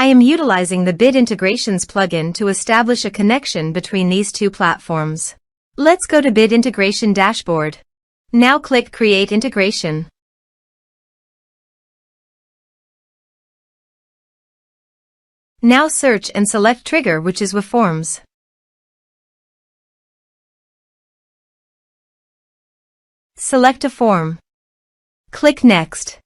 I am utilizing the Bit Integrations plugin to establish a connection between these two platforms. Let's go to Bit Integration Dashboard. Now click Create Integration. Now search and select Trigger, which is weForms. Select a form. Click Next.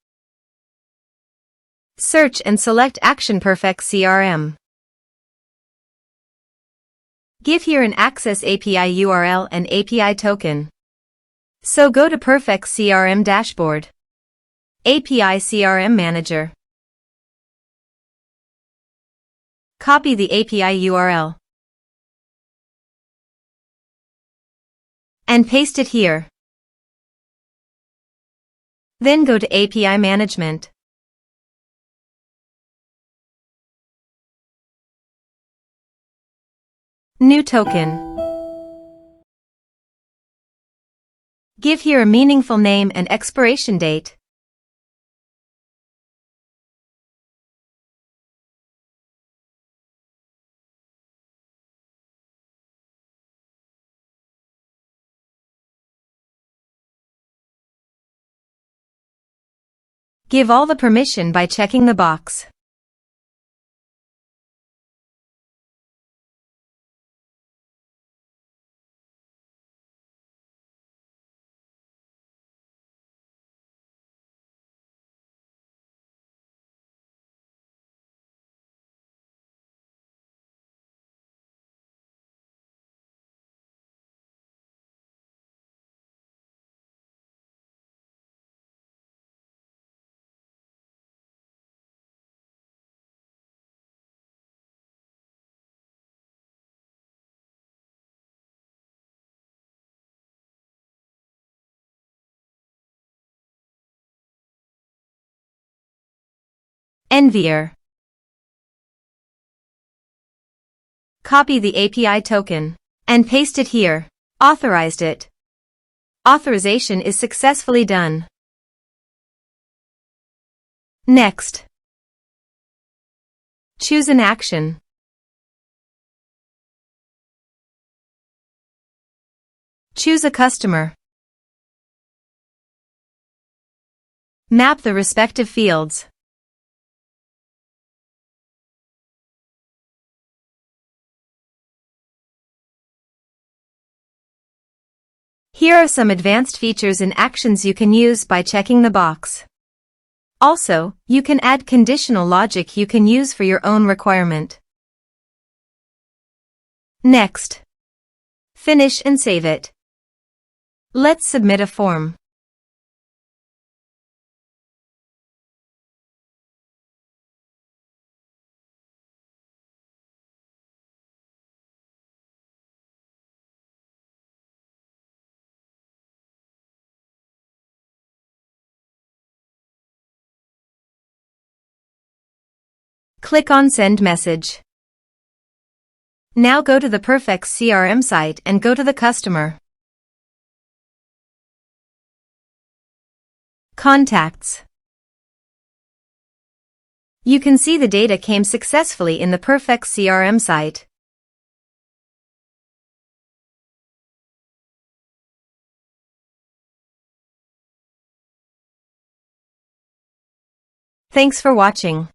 Search and select Action Perfex CRM. Give here an Access API URL and API token. So go to Perfex CRM Dashboard. API CRM Manager. Copy the API URL. And paste it here. Then go to API Management. New token. Give here a meaningful name and expiration date. Give all the permission by checking the box. Envier. Copy the API token and paste it here. Authorized it. Authorization is successfully done. Next. Choose an action. Choose a customer. Map the respective fields. Here are some advanced features and actions you can use by checking the box. Also, you can add conditional logic you can use for your own requirement. Next. Finish and save it. Let's submit a form. Click on Send Message. Now go to the Perfex CRM site and go to the customer. Contacts. You can see the data came successfully in the Perfex CRM site. Thanks for watching.